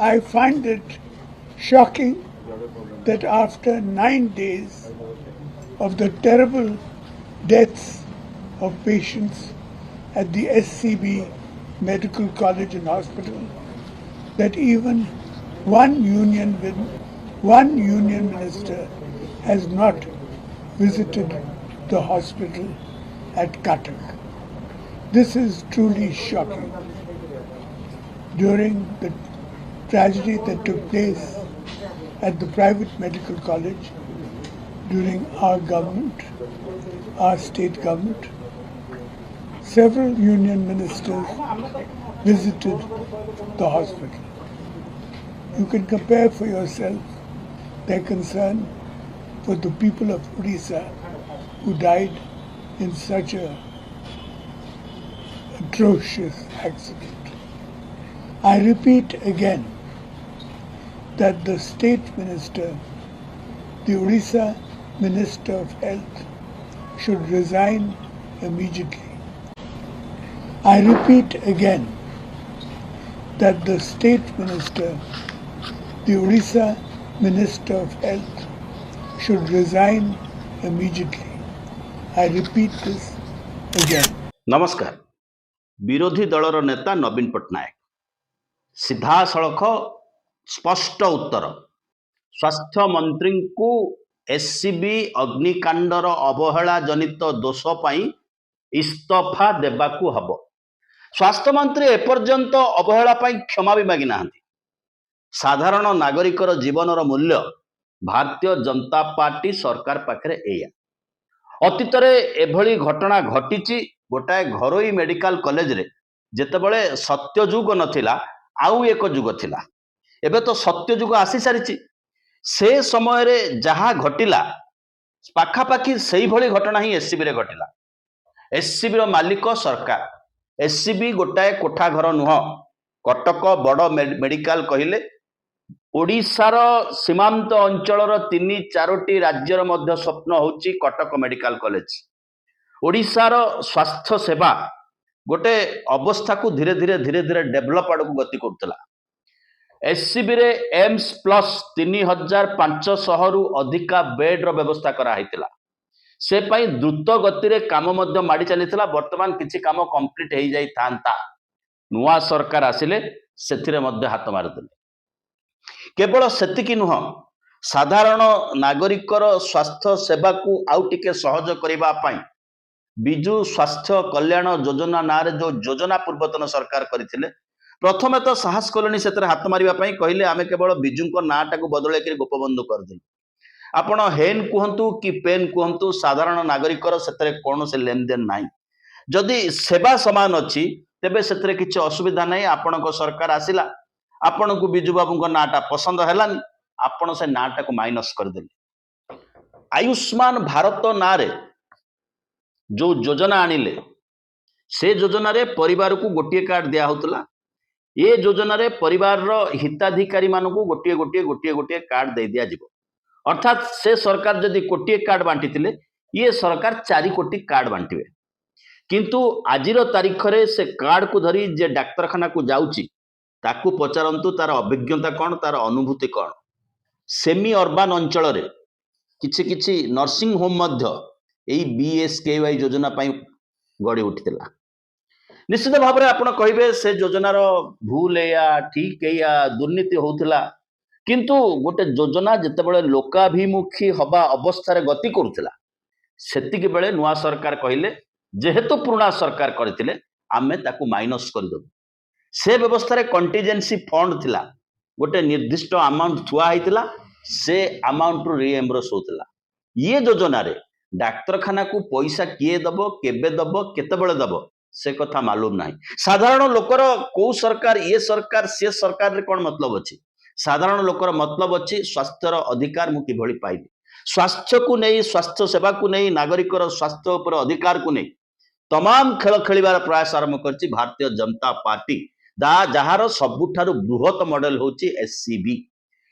I find it shocking that after 9 days of the terrible deaths of patients at the SCB Medical College and Hospital, that even one union minister has not visited the hospital at Cuttack. This is truly shocking. During the tragedy that took place at the private medical college during our government, our state government, several union ministers visited the hospital. You can compare for yourself their concern for the people of Odisha who died in such a atrocious accident. I repeat again that the state minister, the Odisha Minister of Health, should resign immediately. I repeat again that the state minister, the Odisha Minister of Health, should resign immediately. I repeat this again. नमस्कार। विरोधी दलर नेता नवीन पट्टनायक सीधा सड़क स्पष्ट उत्तर स्वास्थ्य मंत्री को एससीबी अग्निकांडर अवहेला जनित दोष पाई इस्तफा देबाकू हब। स्वास्थ्य मंत्री एपर्यंत अवहेला पाई क्षमा भी मागी नाहांती। साधारण नागरिकर जीवनर मूल्य भारतीय जनता पार्टी सरकार पाखरे एया। अतीत एभली घटना घटी गोटाए घरोई मेडिकल कॉलेज रे जेतेबेले सत्य जुग नथिला आउ एक जुग थिला। एबे तो सत्य जुग आसी सारिछि। से समय रे जहा घटिला पाखापाखि सेही भली घटना ही एससीबी रे घटिला। एससीबी रो मालिक सरकार। एससीबी गोटाए कोठा घर नुह। कटक बड़ मेडिकल कहिले ओडिशार सीमांत अंचलर 3-4टी राज्यर मध्य स्वप्न होची कटक मेडिकल कॉलेज। ओडिशार स्वास्थ्य सेवा गोटे अवस्था को धीरे धीरे डेभलप आड़ को गति करुला। एससीबी रे एम्स प्लस 3500 रु अधिका बेड रो व्यवस्था करा हितला। से पई द्रुत गति रे काम मध्य माडी चलीथिला। वर्तमान किछि काम कंप्लीट हेई जाई थांता। नुआ सरकार आसिले सेथिरे मध्य हाथ मारदेले। केवल सेतिकी नुह, साधारण नागरिकर स्वास्थ्य सेवा को आउ टिके सहज करिबा पई बिजु स्वास्थ्य कल्याण योजना नारे जो योजना पूर्वतन सरकार करथिले, प्रथमे तो साहस कलोनी सेतरे हाथ मारिबा पई कहिले आमे केवल बिजुंको नाटा को बदले के गोपबंधु कर देलु। आपण हेन कुहंतु कि पेन कुहंतु, साधारण नागरिकर सेतरे कोनोसे लेन देन नाही। जदि सेवा समान अछि तेबे सेतरे किछि असुविधा नाही। आपणको सरकार आसिला, आपणको बिजु बाबूको नाटा पसंद हेलानी, आपण से नाटा को माइनस कर देले। आयुष्मान भारत नारे जो योजना आनिले से योजना रे परिवार को गोटे कार्ड दिया होतला। ये योजना रे परिवार रो हिताधिकारी मानकू गोटे कार्ड दे दिया जिवो। अर्थात से सरकार जदि कोटिए कार्ड बांटीतिले, ये सरकार 4 कोटी कार्ड बांटिबे। किंतु आजिर तारीख रे से कार्ड को धरी जे डाक्तरखाना को जाउची ताकू पचारंतु तार अभिज्ञता कौन, तार अनुभूति कौन। सेमी अर्बान अंचल रे किछि नर्सिंग होम मध्य एई बीएसकेवाई योजना पाई गड़ी उठितला। निश्चित भाव में आपण कहिबे से योजनार भूल या ठीक या दुर्नीति होउथला। किंतु गोटे योजना जेतेबेले लोकाभिमुखी हबा अवस्था रे गति करुथला, सेतिके बेले नुआ सरकार कहिले जेहेतु पुराना सरकार करथिले आमे ताकू माइनस कर दबु। से व्यवस्था रे कंटीजेंसी फंड थिला, गोटे निर्दिष्ट अमाउंट थुआ हितला, से अमाउंट रो रिएम्बर्स होतला। ये योजना रे डाक्तरखाना को पैसा किए दब, केबे दब, केतेबेले दब से कथा मालूम नाही। साधारण लोकर को सरकार ये सरकार से सरकार रे कोन मतलब अछि? साधारण लोकर मतलब अछि स्वास्थ्यर अधिकार मु किभଳି पाइबी। स्वास्थ्य को नहीं, स्वास्थ्य सेवा को नहीं, नागरिकर स्वास्थ्य उपर अधिकार को नहीं तमाम खेल खेलिबार प्रयास आरंभ करछि भारतीय जनता पार्टी। जहार सबुठारु बृहत मॉडल होछि एससीबी।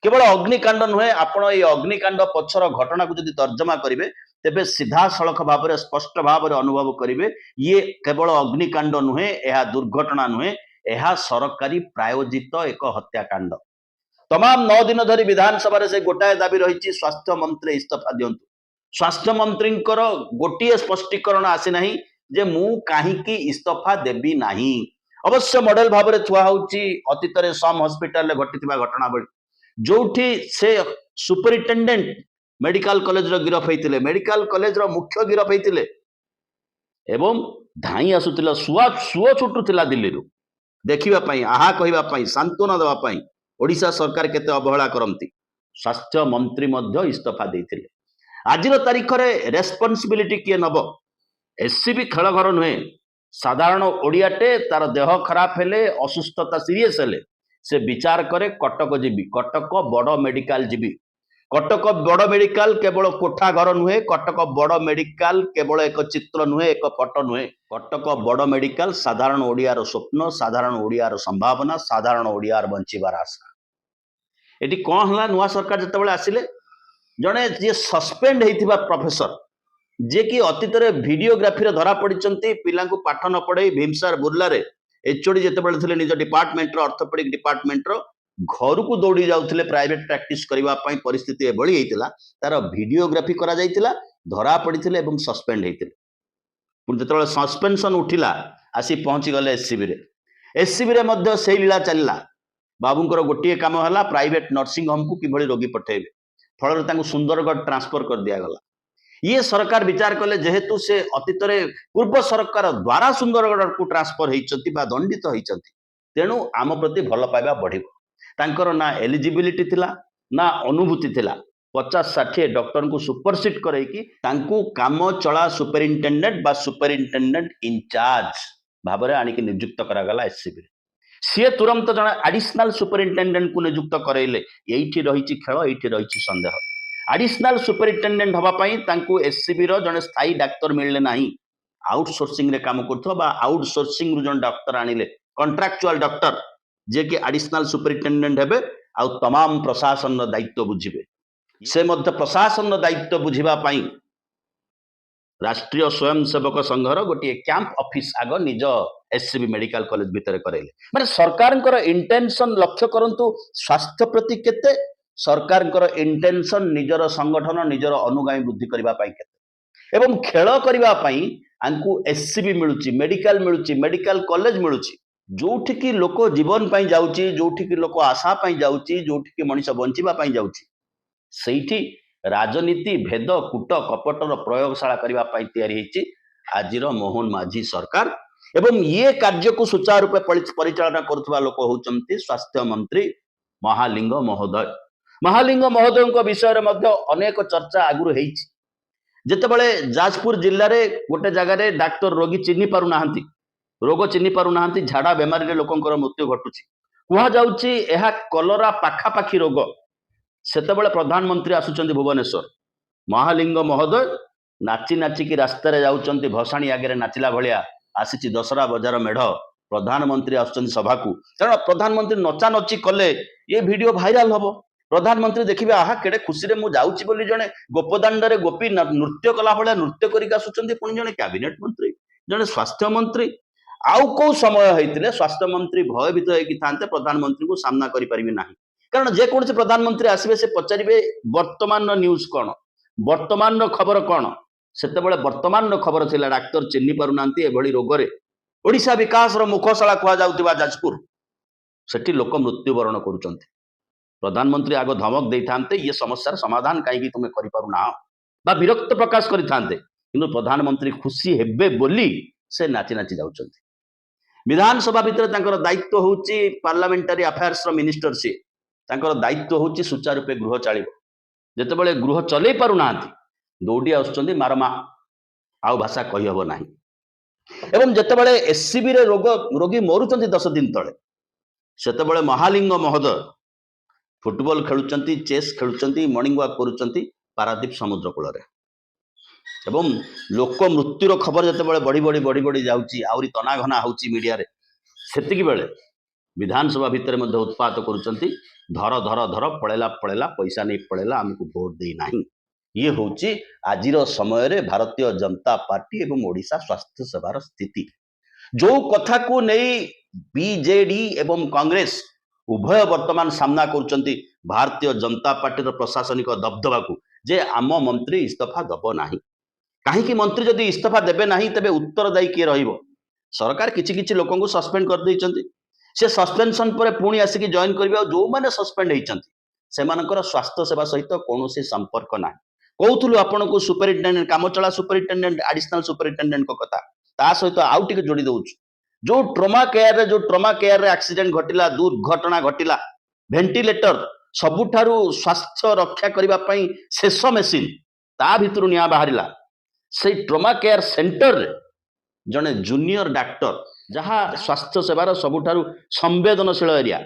केवल अग्निकांड नुहे, आपण ए अग्निकांड पछर घटना को जदि तर्जमा करिवे तेबे सीधा सड़क भाव में स्पष्ट भाव में अनुभव करेंगे ये केवल अग्निकांड नुहे, यह दुर्घटना नुहे, यह सरकारी प्रायोजित एक हत्याकांड। तमाम 9 दिन धरी विधानसभा से गोटाए दाबी रही स्वास्थ्य मंत्री इस्तीफा दिंतु स्वास्थ्य मंत्री गोटे स्पष्टीकरण आसी ना जे मु कहीं इस्तीफा देवी नाही अवश्य मॉडल भाव में थुआ अतीत सम हॉस्पिटल घटी घटनावली जो से सुपरिटेडेंट मेडिकल कॉलेज गिरफ होते मेडिकल कॉलेज मुख्य गिरफ होते एवं धाई आसुला सुओ छुटुला दिल्ली देखापी आहा कहवाई सांत्वना देवाई ओडिशा सरकार केते अवहेला करती स्वास्थ्य मंत्री इस्तीफा देते आज तारीख में रेस्पॉन्सिबिलिटी किए नब एससीबी खेल घर नुहे साधारण ओडियाटे तार देह खराब हेले असुस्थता सीरीयस हेले से विचार करे कटक जीवी कटक बड़ मेडिकल जीवी कटक बड़ मेडिकल केवल कोठा घर नुहे कटक बड़ मेडिकल केवल एक चित्र नुहे एक फोटो नुहे कटक बड़ मेडिकल साधारण ओडियार स्वप्न साधारण ओडियार संभावना साधारण ओडियार बंचिबार आशा ये कौन है नुआ सरकार जिते आसिले जड़े जी सस्पेंड होता प्रोफेसर जे कि अतीत भिडियोग्राफी धरा पड़ी पिला पाठ न पढ़े भीमसार बुर्लार एचओडी जिते थे निज डिपार्टमेंट ऑर्थोपेडिक डिपार्टमेंट घर को दौड़ी जाते प्राइवेट प्रैक्टिस करने परिस्थिति एभली होता तार भिडियोग्राफी करा धरा पड़ी सस्पेंड होते जो सस्पेंशन उठिला आसी पहुंची गले एससीबी रे से लीला चलला बाबूंकर गोटे काम है प्राइवेट नर्सिंग होम को किभली रोगी पठेबे फल सुंदरगढ़ ट्रांसफर कर दिगला ये सरकार विचार कले जेहेतु से अतीत पूर्व सरकार द्वारा सुंदरगढ़ को ट्रांसफर होती दंडित होती तेणु आम प्रति भल पाइबा बढ़ ना एलिजिबिलिटी थिला ना अनुभूति थिला 50-60 डॉक्टर को सुपरसीड करैकी काम चला सुपरिटेडेंट बा सुपरिटेडेंट इंचार्ज भाव में आनिक नियुक्त करागला एससीबी सी तुरंत जन एडिशनल सुपरिटेडेंट को नियुक्त करैले एठी रही खेल एठी रही संदेह एडिशनल सुपरिटेडेंट हवाई एससीबी जड़े स्थायी डाक्तर मिलले ना आउटसोर्सिंग रे काम कर आउटसोर्सिंग रु जन डॉक्टर आनिले कंट्राक्चुअल डॉक्टर जे कि एडिशनल सुपरिटेडेंट हेबे आ तमाम प्रशासन दायित्व बुझिबे से मध्य प्रशासन दायित्व बुझिबा पई राष्ट्रीय स्वयंसेवक संघर गोटे कैंप ऑफिस आग निज एससीबी मेडिकल कॉलेज भितर करेले माने सरकार इंटेंशन लक्ष्य करंतु स्वास्थ्य प्रति केते सरकार इंटेंशन निजर संगठन निजर अनुगामी वृद्धि करबा पई केते एवं खेल करबा पई आंकु एससीबी मिलुची मेडिकल कॉलेज मिलुची जोठी की लोक जीवन पाई जाउची जोठी की लोक आशा पाई जाउची जोठी की मनुष्य बंचिबा पाई जाउची सेठी राजनीति भेद कूट कपटर प्रयोगशाला करबा पाई तैयारी हेची आजिर मोहन माझी सरकार एवं ये कार्य को सुचारू रूपे परिचालना करुवा लोक होचंती स्वास्थ्य मंत्री महालिंग महोदय विषय में अनेक चर्चा आगुरी होईची जेतेबेले जाजपुर जिल्ला रे गोटे जगह डाक्तर रोगी चिन्हि पारु नाहंती रोग चिन्हि पारु नाहंती झाड़ा बेमारी रे लोकंकर मृत्यु घटुची कुहा जाउची एहा कलरा पाखापाखी रोग सेतेबेले प्रधानमंत्री आसुचंती भुवनेश्वर महालिंग महोदय नाची नाचिकी रास्ता रे जाउचंती भसाणी आगे नाचिला भलिया आसीची दशरा बजार मेढ़ प्रधानमंत्री आसुचंती सभा को कारण प्रधानमंत्री नचा नची कले ये वीडियो भाइराल हबो प्रधानमंत्री देखिए आहा केड़े खुशी रे मु जाउची बोली जणे गोपदांड रे गोपी नृत्य कला भलिया नृत्य करिक आसुचंती पुणी जणे कैबिनेट मंत्री जणे स्वास्थ्य मंत्री आउ को समय होइतिले स्वास्थ्य मंत्री भयभीत होइकि थांते प्रधानमंत्री को सामना करि परिबे नाही कारण जे कोनसे प्रधानमंत्री आसीबे से पचारिबे वर्तमान न्यूज कोन वर्तमान खबर कोन सेतेबेले वर्तमान खबर थिला डाक्टर चिन्हि पारु नांती एभली रोगरे ओडिशा विकास रो मुखशाला कुआ जाउतिबा जाजपुर सेठी लोक मृत्युवरण करूचंती प्रधानमंत्री आग धमक दे था ये समस्यार समाधान कहीं तुम्हें करना बा विरक्त प्रकाश करते किंतु प्रधानमंत्री खुशी हेबे बोली से नाची नाची जाउछंती विधानसभा भितर दायित्व होउची पार्लियामेंटारी अफेयर्स मिनिस्टर सी दायित्व होउची सुचारूपे गृह चलिबो जेतेबेले गृह चलै पारु नांती दौड़ी आउछंती मारमा आउ भाषा कहि हबो नाही एवं जेतेबेले एससीबी रे रोगी मरुचंती 10 दिन तळे सेतेबेले महालिंग महोदय फुटबॉल खेलुचंती चेस खेलुचंती मॉर्निंग वॉक करूचंती पारादीप समुद्र कूल एवं लोक मृत्युर खबर जिते बढ़ी बढ़ी बढ़ी बढ़ी जाऊँगी आहरी तनाघना होची मीडिया रे सेतिकी बेले विधानसभा भितर मध्य उत्पात करूचंती धर धर धर पड़ेला पड़ेला पैसा नहीं पड़ेला आमको भोट दे नाही ये होची आजिर समय रे भारतीय जनता पार्टी एवं ओडिशा स्वास्थ्य सेवार स्थिति जो कथा को नहीं बीजेडी एवं कांग्रेस उभय वर्तमान सामना करुचंती भारतीय जनता पार्टी प्रशासनिक दबदबा को जे आम मंत्री इस्तीफा दब नाही। कहीं मंत्री जदि इस्तीफा देबे नाही तेबे उत्तरदायी किए रहिबो। सरकार किछि किछि लोकंकु सस्पेंड कर दैचंती। से सस्पेंशन पर पुणी आसिक जॉइन करिवे जो माने सस्पेंड होइचंती सेमानकर स्वास्थ्य सेवा सहित कौनसी संपर्क ना। कहूलु आपन को सुपरिटेडेंट कामचला सुपरिटेडेंट एडिशनल सुपरिटेडेंट को कथा ता सहित आउ टिके जोड़ी दउछु। जो ट्रमा केयर रे एक्सीडेंट घटिला दुर्घटना घटिला वेंटिलेटर सबुठारु स्वास्थ्य रक्षा करिबा पई शेष मेसिन ता भितरु निया बाहरिला से ट्रमा केयर सेंटर रे जने जूनियर डॉक्टर जहाँ स्वास्थ्य सेवार सबुठारु संवेदनशील एरिया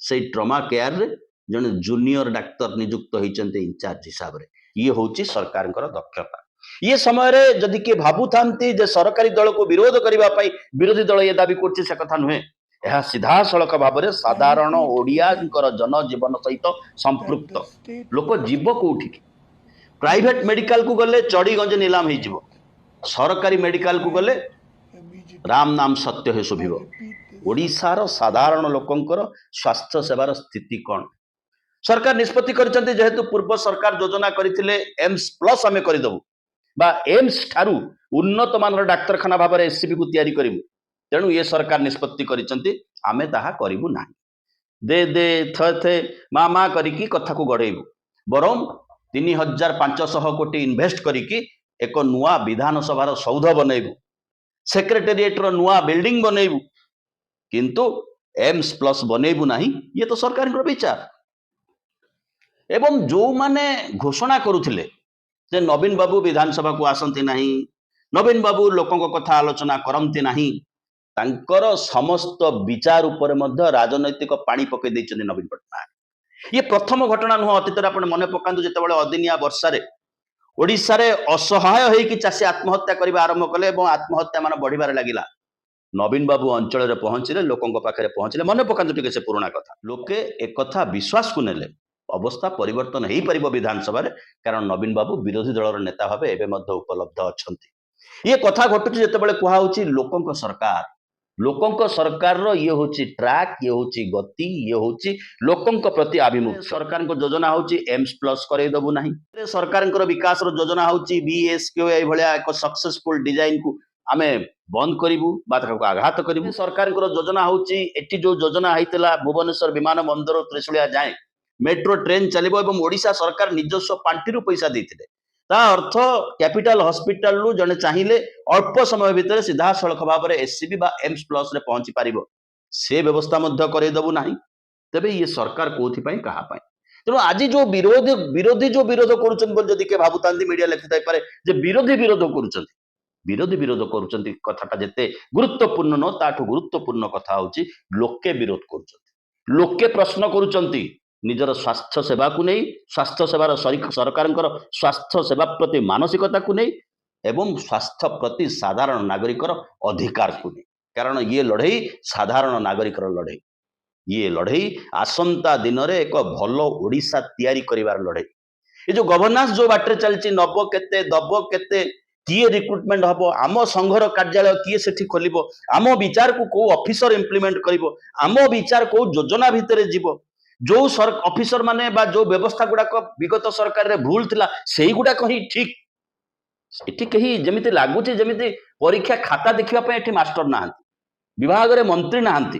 से ट्रमा केयर रे जने जूनियर डाक्तर नियुक्त होइचंते इंचार्ज हिसाब रे। ये होची सरकार दक्षता। ये समय रे जदि के भाबु थांती जे सरकारी दल को विरोध करिबा पई विरोधी दल ये दाबी करछि से कथा नुहे। यह सीधा सड़क भाव में साधारण ओडियांकर जनजीवन सहित संपृक्त लोक जीव कोठी प्राइवेट मेडिकल को गले चढ़ीगंज नीलाम हो सरकारी मेडिकल को गले राम नाम सत्य हे शुभिब। ओडिशार साधारण लोकंकर स्वास्थ्य सेवार स्थिति कौन सरकार निष्पत्ति करछन्ते जेहेतु पूर्व सरकार योजना करथिले एम्स प्लस आमे करिदबु बा एम्स ठारू उन्नत मानर डाक्तरखाना भाव में एससीबी को तैयारी करिबु तेणु ये सरकार निष्पत्ति करछन्ते आमे ताहा करिबु नाही दे दे थे मा मा करिकी कथा को गड़ेबु बरम 3500 कोटी इन्वेस्ट करिकी एक नुआ विधानसभा सौध बनैबु सेक्रेटेरिएट रो नुआ बिल्डिंग बनैबु किंतु एम्स प्लस बनैबु नाही ये तो सरकार को विचार। एवं जो माने घोषणा करुथिले जे नवीन बाबू विधानसभा को आसंती नाही नवीन बाबू लोकों कथा आलोचना करंती नाही तांकर समस्त विचार उपर मध्य राजनैतिक पानी पके दैछन्ती नवीन पटनायक। ये प्रथम घटना नुह अतीत आपण मने पकांतु जेतेबेले अदिनिया वर्षा रे ओडिशा रे असहाय होईकि चासी आत्महत्या करिबा आरंभ कले एवं आत्महत्या मान बढ़िबार लागिला नवीन बाबू अंचल रे पहुंचले लोकों पाखरे पहुंचले मने पकांतु टिके से पुराना कथा लोके एक कथा विश्वास को नेले अवस्था परिवर्तन हो पार विधानसभा कारण नवीन बाबू विरोधी दलर नेता भाव एवं उपलब्ध अच्छा। ये कथा घटुची जितेबाला कहुची लोकों सरकार ये हूँ ट्रैक ये हूँ गति ये हूँ लोकों प्रति आभिमुख सरकार योजना हूँ एम्स प्लस करदबू ना सरकार विकास योजना हूँ बीएसके भाया एक सक्सेसफुल डिजाइन को आम बंद करूँ आघात करूँ सरकार योजना हूँ एटी जो योजना होता भुवनेश्वर विमान बंदर त्रिशूलिया जाए मेट्रो ट्रेन चलिबो एवं ओडिशा सरकार निजस्व पांठी पैसा देथिले ता अर्थ कैपिटल हॉस्पिटल रु जने चाहिए अल्प समय भितर सीधा सड़क भाव में एससीबी बा एम्स प्लस रे पहुंची पारिबो से व्यवस्था मध्य करैदबु नाही तबे ये सरकार कोथि पई कहा पई तेणु आज जो विरोधी जो विरोध करुछन बोल जदि के भाबुतांती मीडिया लिखि थाई पारे जे विरोधी विरोध करुछन्ती कथाटा जेते गुरुत्वपूर्ण न ताठु गुरुत्वपूर्ण कथा होची लोके विरोध करुछन्ती लोके प्रश्न करुछन्ती निजर स्वास्थ्य सेवा को नहीं स्वास्थ्य सेवार सरकार स्वास्थ्य सेवा प्रति मानसिकता को नहीं एवं स्वास्थ्य प्रति साधारण नागरिकर अधिकार को नहीं कारण ये लड़ई साधारण नागरिकर लड़ई ये लड़ई आसंता दिन रे एक भल ओडिशा तैयारी करिवार लड़ई ये जो गवर्नेंस जो बाटे चलची नब केते दब केते किए रिक्रुटमेंट हम आम संघर कार्यालय किए सेठी खोलिबो आम विचार को को ऑफिसर इम्प्लीमेंट करिवो आम विचार को योजना भितरे जीवो जो ऑफिसर माने बा जो व्यवस्था गुड़ाक विगत सरकार रे भूल थिला सेही गुड़ाक ही ठीक एठी कही जेमिति लागुची जेमिति परीक्षा खाता देखिबा पय एठी मास्टर नाहंती विभाग रे मंत्री नाहंती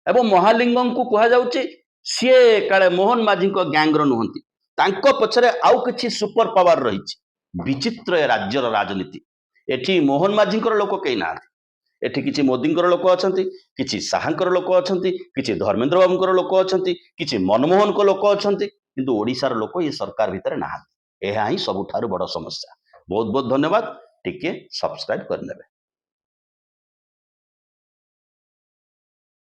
एवं महालिंगम को कहा जाउची सिए काले मोहन माझी को गैंग रो नहंती तांको पछरे आउ किछि सुपर पावर रहिछि विचित्र राज्यर राजनीति एठी मोहन माझी को लोक केही नाहंती एठी किछि मोदींकर लोक अछंती किछि साहांकर लोक अछंती किछि धर्मेंद्र बाबूंकर लोक अछंती किछि मनमोहन को लोक अछंती किंतु ओडिशार लोक ये सरकार भितर नाहंती एहा ही सबुठारु बड़ समस्या। बहुत बहुत धन्यवाद टिके सब्सक्राइब करनेबे।